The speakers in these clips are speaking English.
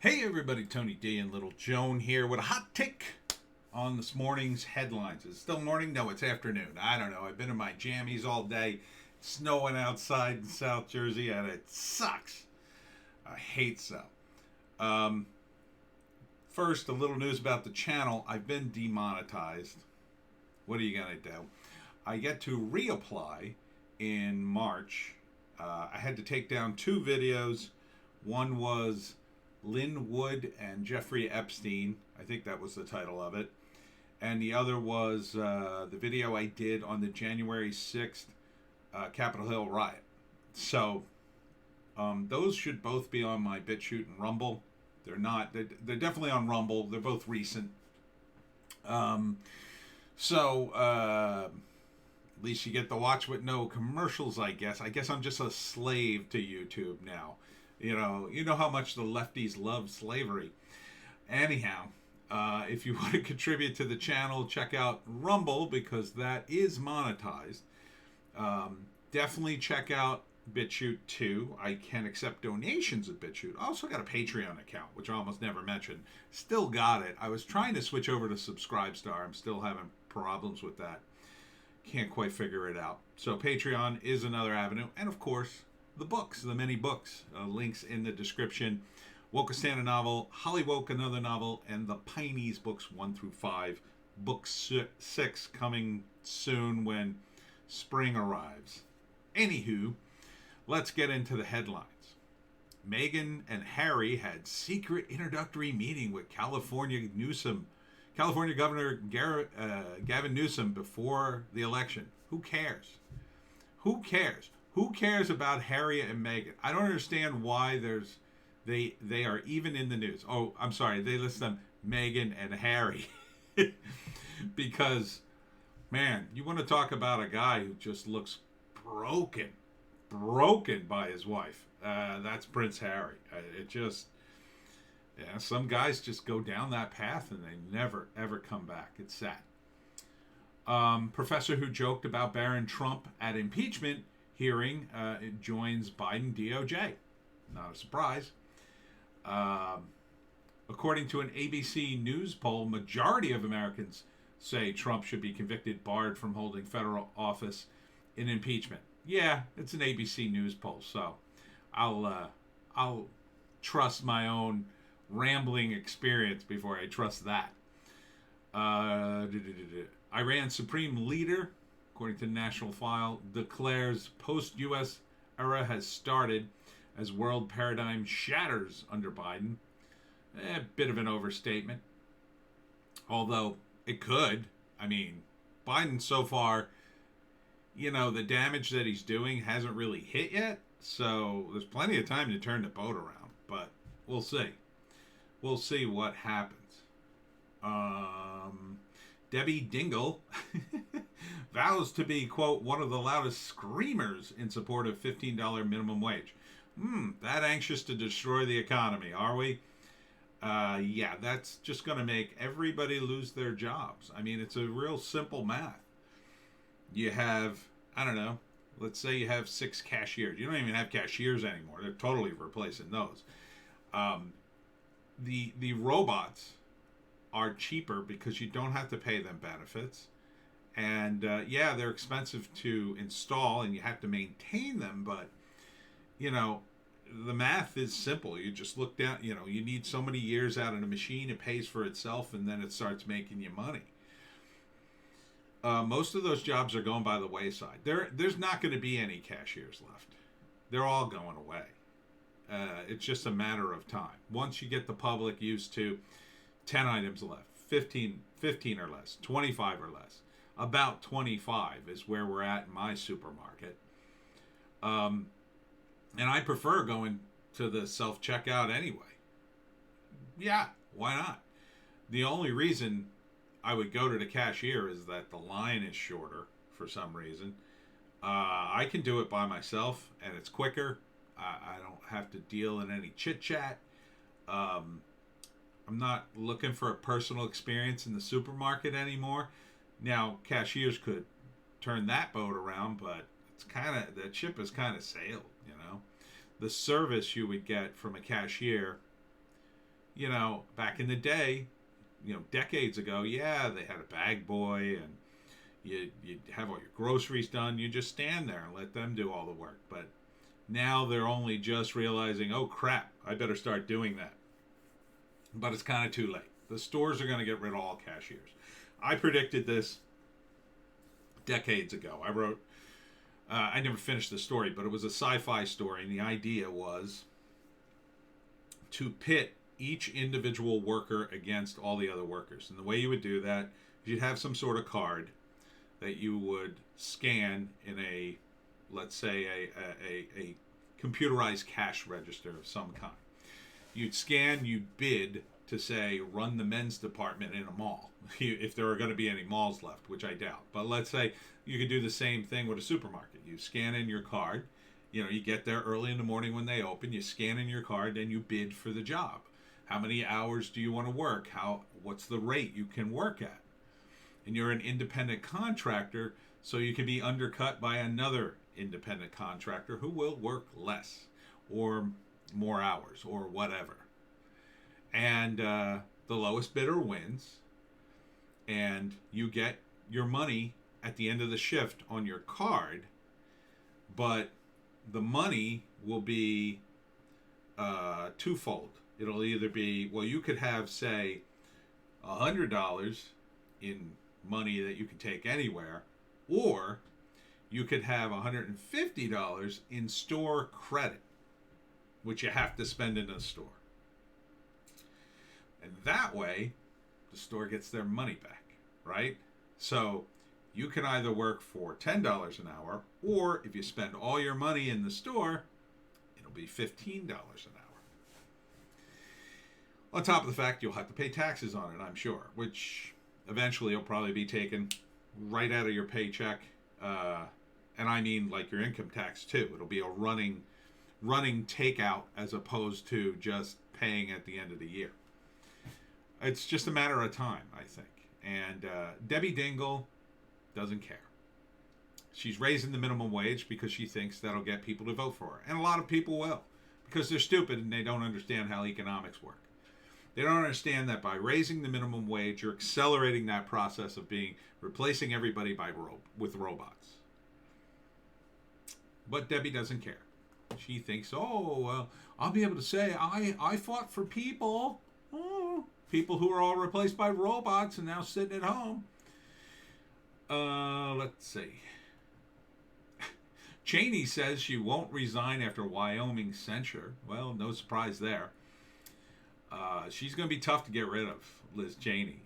Hey everybody, Tony D and Little Joan here with a hot take on this morning's headlines. Is it still morning? No, it's afternoon. I don't know. I've been in my jammies all day. It's snowing outside in South Jersey and it sucks. I hate so. Um, First, a little news about the channel. I've been demonetized. What are you going to do? I get to reapply in March. I had to take down two videos. One was Lynn Wood and Jeffrey Epstein. I think that was the title of it. And the other was the video I did on the January 6th Capitol Hill riot. So those should both be on my BitChute and Rumble. They're not. They're definitely on Rumble. They're both recent. At least you get to watch with no commercials, I guess. I guess I'm just a slave to YouTube now. You know how much the lefties love slavery. Anyhow, if you want to contribute to the channel, check out Rumble because that is monetized. Definitely check out BitChute too. I can accept donations at BitChute. I also got a Patreon account, which I almost never mentioned. Still got it. I was trying to switch over to Subscribestar. I'm still having problems with that. Can't quite figure it out. So Patreon is another avenue. And of course, the books, the many books. Links in the description. Wokeness, a novel. Hollywoke, another novel. And the Pineys books 1 through 5. Book 6 coming soon when spring arrives. Anywho, let's get into the headlines. Meghan and Harry had secret introductory meeting with California Governor Gavin Newsom before the election. Who cares? Who cares? Who cares about Harry and Meghan? I don't understand why they are even in the news. Oh, I'm sorry. They list them Meghan and Harry. Because, man, you want to talk about a guy who just looks broken by his wife. That's Prince Harry. Some guys just go down that path and they never, ever come back. It's sad. Professor who joked about Barron Trump at impeachment hearing joins Biden DOJ. Not a surprise. According to an ABC News poll, majority of Americans say Trump should be convicted, barred from holding federal office in impeachment. Yeah, it's an ABC News poll, so I'll trust my own rambling experience before I trust that. Iran's supreme leader, according to the National File, declares post-U.S. era has started as world paradigm shatters under Biden. A bit of an overstatement. Although it could. I mean, Biden so far, the damage that he's doing hasn't really hit yet. So there's plenty of time to turn the boat around. But we'll see. We'll see what happens. Debbie Dingle vows to be, quote, one of the loudest screamers in support of $15 minimum wage. That anxious to destroy the economy, are we? Yeah, that's just going to make everybody lose their jobs. I mean, it's a real simple math. You have, I don't know, let's say you have 6 cashiers. You don't even have cashiers anymore. They're totally replacing those. The robots are cheaper because you don't have to pay them benefits. And they're expensive to install and you have to maintain them. But, the math is simple. You just look down, you need so many years out of the machine. It pays for itself and then it starts making you money. Most of those jobs are going by the wayside. There's not going to be any cashiers left. They're all going away. It's just a matter of time. Once you get the public used to 10 items left, 15 or less, 25 or less. About 25 is where we're at in my supermarket. And I prefer going to the self-checkout anyway. Yeah, why not? The only reason I would go to the cashier is that the line is shorter for some reason. I can do it by myself and it's quicker. I don't have to deal in any chit-chat. I'm not looking for a personal experience in the supermarket anymore. Now, cashiers could turn that boat around, but the ship has kind of sailed, The service you would get from a cashier back in the day, decades ago, yeah, they had a bag boy and you'd have all your groceries done. You just stand there and let them do all the work. But now they're only just realizing, oh crap, I better start doing that. But it's kind of too late. The stores are going to get rid of all cashiers. I predicted this decades ago. I never finished the story, but it was a sci-fi story, and the idea was to pit each individual worker against all the other workers. And the way you would do that is you'd have some sort of card that you would scan in let's say, a computerized cash register of some kind. You'd scan, you'd bid to say, run the men's department in a mall, if there are going to be any malls left, which I doubt. But let's say you could do the same thing with a supermarket. You scan in your card. You get there early in the morning when they open. You scan in your card, and you bid for the job. How many hours do you want to work? What's the rate you can work at? And you're an independent contractor, so you can be undercut by another independent contractor who will work less or more hours or whatever. And the lowest bidder wins, and you get your money at the end of the shift on your card, but the money will be twofold. It'll either be, well, you could have, say, $100 in money that you can take anywhere, or you could have $150 in store credit, which you have to spend in a store. And that way, the store gets their money back, right? So you can either work for $10 an hour, or if you spend all your money in the store, it'll be $15 an hour. On top of the fact you'll have to pay taxes on it, I'm sure, which eventually will probably be taken right out of your paycheck. And I mean like your income tax too. It'll be a running takeout as opposed to just paying at the end of the year. It's just a matter of time, I think. And Debbie Dingle doesn't care. She's raising the minimum wage because she thinks that'll get people to vote for her. And a lot of people will, because they're stupid and they don't understand how economics work. They don't understand that by raising the minimum wage, you're accelerating that process of replacing everybody with robots. But Debbie doesn't care. She thinks, oh, well, I'll be able to say I fought for people. Oh, people who are all replaced by robots and now sitting at home. Let's see. Cheney says she won't resign after Wyoming censure. Well, no surprise there. She's going to be tough to get rid of, Liz Cheney.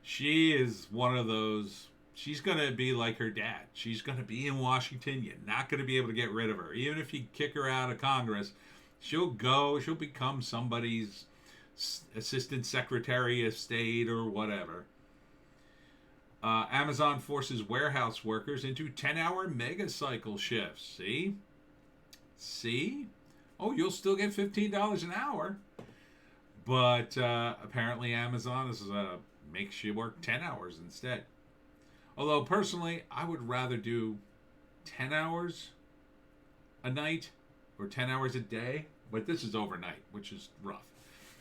She is one of those. She's going to be like her dad. She's going to be in Washington. You're not going to be able to get rid of her. Even if you kick her out of Congress, she'll become somebody's assistant secretary of state or whatever. Amazon forces warehouse workers into 10-hour mega cycle shifts. See? Oh, you'll still get $15 an hour. But apparently Amazon makes you work 10 hours instead. Although personally, I would rather do 10 hours a night or 10 hours a day. But this is overnight, which is rough.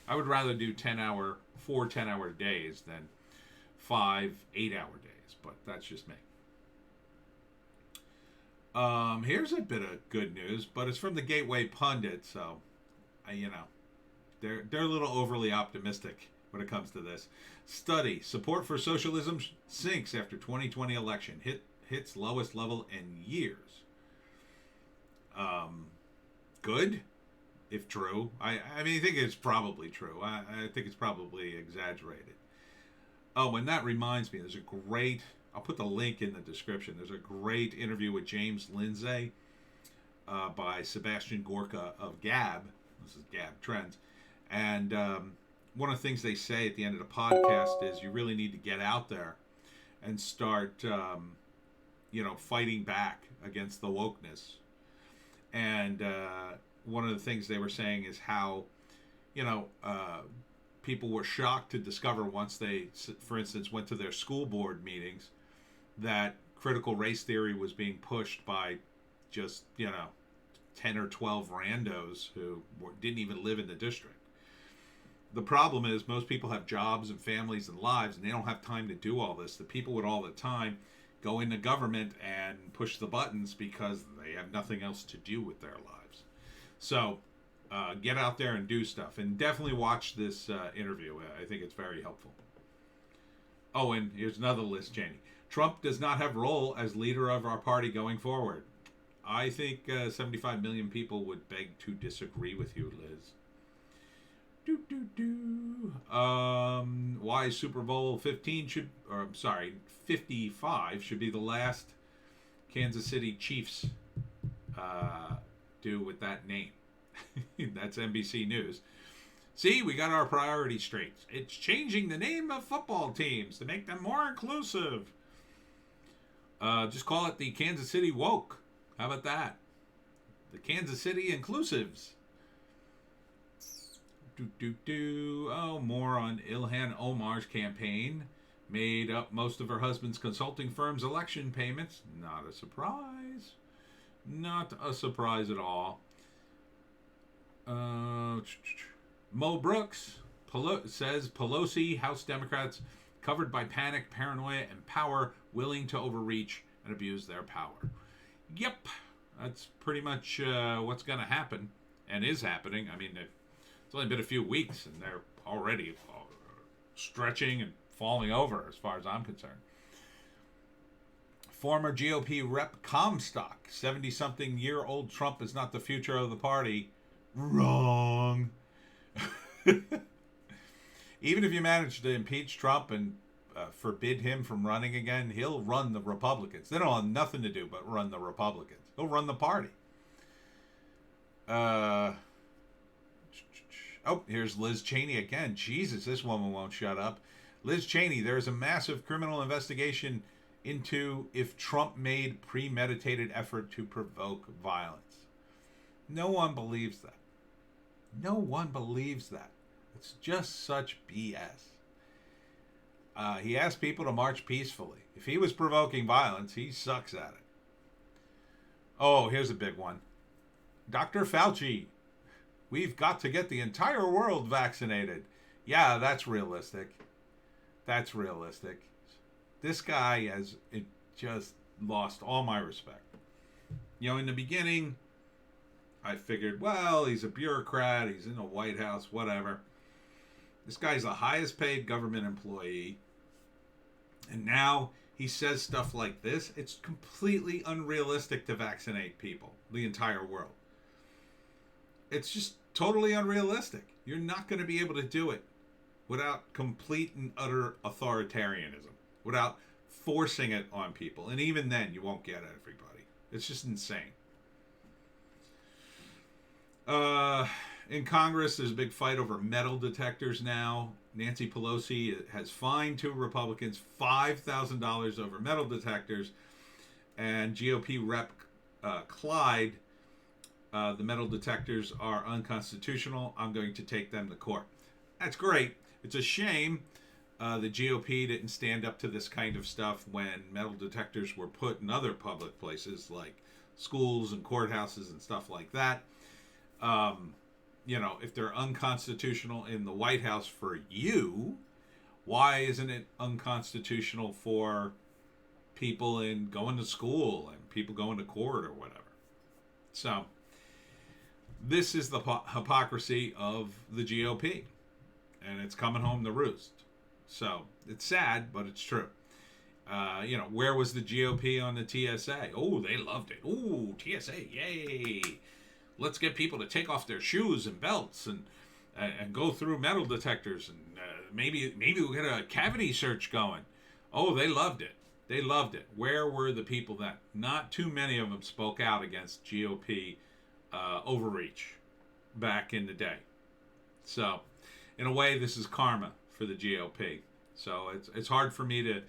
I would rather do 4 10-hour days than 5 8-hour days. But that's just me. Here's a bit of good news, but it's from the Gateway Pundit, so they're a little overly optimistic when it comes to this. Study: support for socialism sinks after 2020 election hits lowest level in years. Good, if true. I think it's probably true. I think it's probably exaggerated. Oh, and that reminds me, there's a great. I'll put the link in the description. There's a great interview with James Lindsay by Sebastian Gorka of Gab. This is Gab Trends. And one of the things they say at the end of the podcast is you really need to get out there and start, fighting back against the wokeness. And one of the things they were saying is how, people were shocked to discover once they, for instance, went to their school board meetings that critical race theory was being pushed by just, 10 or 12 randos who didn't even live in the district. The problem is most people have jobs and families and lives, and they don't have time to do all this. The people with all the time go into government and push the buttons because they have nothing else to do with their lives. So get out there and do stuff. And definitely watch this interview. I think it's very helpful. Oh, and here's another Liz Cheney. Trump does not have role as leader of our party going forward. I think 75 million people would beg to disagree with you, Liz. Why Super Bowl 55 should be the last Kansas City Chiefs do with that name. That's NBC News. See, we got our priorities straight. It's changing the name of football teams to make them more inclusive. Just call it the Kansas City Woke. How about that? The Kansas City Inclusives. Oh, more on Ilhan Omar's campaign. Made up most of her husband's consulting firm's election payments. Not a surprise. Not a surprise at all. Mo Brooks says Pelosi, House Democrats covered by panic, paranoia, and power, willing to overreach and abuse their power. Yep, that's pretty much what's going to happen and is happening. I mean, it's only been a few weeks and they're already stretching and falling over as far as I'm concerned. Former GOP rep Comstock, 70-something-year-old Trump is not the future of the party. Wrong. Even if you manage to impeach Trump and forbid him from running again, he'll run the Republicans. They don't have nothing to do but run the Republicans. He'll run the party. Oh, here's Liz Cheney again. Jesus, this woman won't shut up. Liz Cheney, there's a massive criminal investigation into if Trump made premeditated effort to provoke violence. No one believes that. No one believes that. It's just such BS. He asked people to march peacefully. If he was provoking violence, he sucks at it. Oh, here's a big one. Dr. Fauci, we've got to get the entire world vaccinated. Yeah, that's realistic. That's realistic. This guy has just lost all my respect. You know, in the beginning, I figured, well, he's a bureaucrat, he's in the White House, whatever. This guy's the highest paid government employee. And now he says stuff like this. It's completely unrealistic to vaccinate people, the entire world. It's just totally unrealistic. You're not going to be able to do it without complete and utter authoritarianism, without forcing it on people. And even then, you won't get everybody. It's just insane. In Congress, there's a big fight over metal detectors now. Nancy Pelosi has fined 2 Republicans $5,000 over metal detectors. And GOP Rep Clyde, the metal detectors are unconstitutional. I'm going to take them to court. That's great. It's a shame the GOP didn't stand up to this kind of stuff when metal detectors were put in other public places like schools and courthouses and stuff like that. You know, if they're unconstitutional in the White House for you, why isn't it unconstitutional for people in going to school and people going to court or whatever? So, this is the hypocrisy of the GOP, and it's coming home to roost. So, it's sad, but it's true. You know, where was the GOP on the TSA? Oh, they loved it. Oh, TSA, yay! Let's get people to take off their shoes and belts and go through metal detectors and maybe we'll get a cavity search going. Oh, they loved it. They loved it. Where were the people that? Not too many of them spoke out against GOP overreach back in the day. So, in a way, this is karma for the GOP. So it's hard for me to,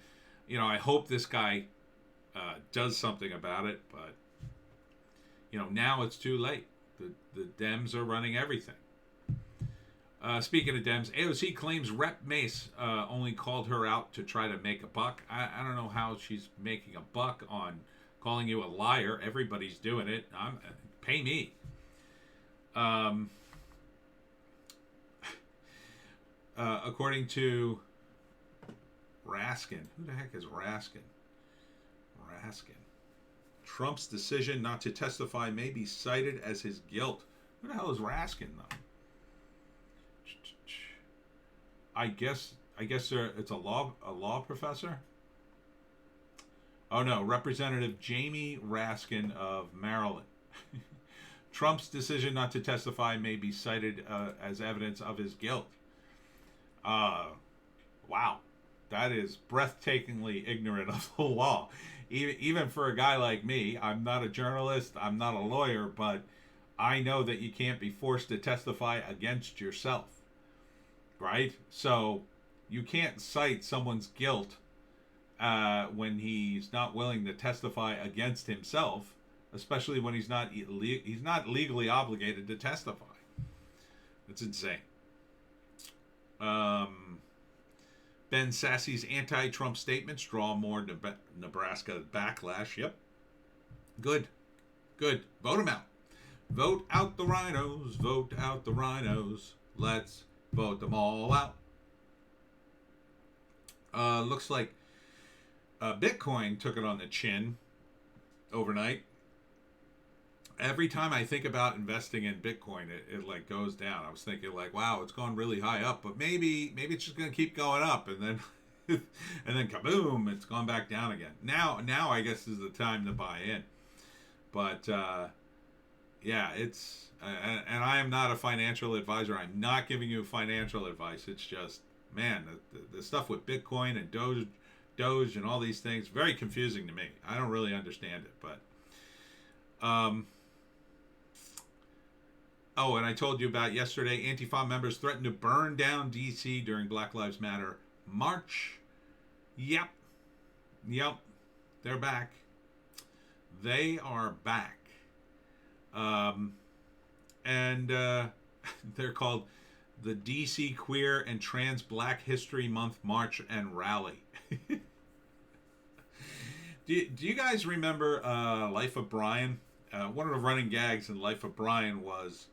you know, I hope this guy does something about it, but you know, now it's too late. The Dems are running everything. Speaking of Dems, AOC claims Rep Mace only called her out to try to make a buck. I don't know how she's making a buck on calling you a liar. Everybody's doing it. Pay me. according to Raskin. Who the heck is Raskin? Raskin. Trump's decision not to testify may be cited as his guilt. Who the hell is Raskin, though? I guess it's a law professor. Oh no, Representative Jamie Raskin of Maryland. Trump's decision not to testify may be cited as evidence of his guilt. Wow, that is breathtakingly ignorant of the law. Even for a guy like me, I'm not a journalist, I'm not a lawyer, but I know that you can't be forced to testify against yourself, right? So you can't cite someone's guilt when he's not willing to testify against himself, especially when he's not legally obligated to testify. It's insane. Ben Sassy's anti-Trump statements draw more Nebraska backlash. Yep. Good. Vote him out. Vote out the rhinos. Vote out the rhinos. Let's vote them all out. Looks like Bitcoin took it on the chin overnight. Every time I think about investing in Bitcoin, it like goes down. I was thinking like, wow, it's gone really high up, but maybe it's just going to keep going up, and then and then kaboom, it's gone back down again. Now I guess is the time to buy in. But yeah, it's and I am not a financial advisor. I'm not giving you financial advice. It's just, man, the stuff with Bitcoin and Doge and all these things, very confusing to me. I don't really understand it, but oh, and I told you about yesterday, Antifa members threatened to burn down D.C. during Black Lives Matter march. Yep, they're back. They are back. And they're called the D.C. Queer and Trans Black History Month March and Rally. Do you guys remember Life of Brian? One of the running gags in Life of Brian was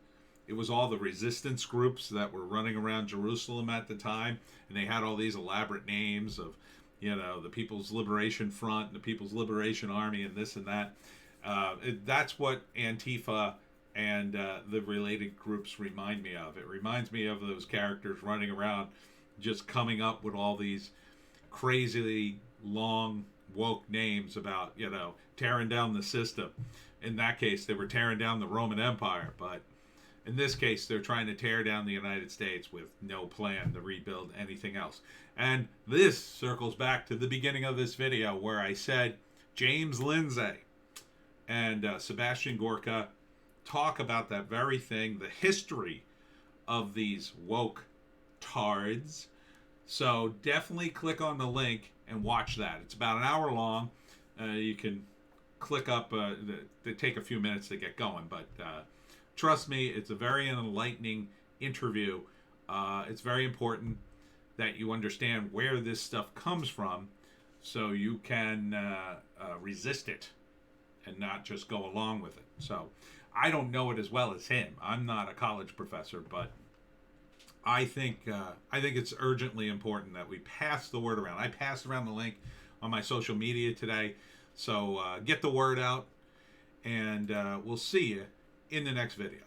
it was all the resistance groups that were running around Jerusalem at the time, and they had all these elaborate names of, the People's Liberation Front, and the People's Liberation Army, and this and that. That's what Antifa and the related groups remind me of. It reminds me of those characters running around just coming up with all these crazily long woke names about, tearing down the system. In that case, they were tearing down the Roman Empire, but in this case, they're trying to tear down the United States with no plan to rebuild anything else. And this circles back to the beginning of this video where I said James Lindsay and Sebastian Gorka talk about that very thing, the history of these woke tards. So definitely click on the link and watch that. It's about an hour long. You can click up. They take a few minutes to get going, but trust me, it's a very enlightening interview. It's very important that you understand where this stuff comes from so you can resist it and not just go along with it. So I don't know it as well as him. I'm not a college professor, but I think it's urgently important that we pass the word around. I passed around the link on my social media today, so get the word out, and we'll see you in the next video.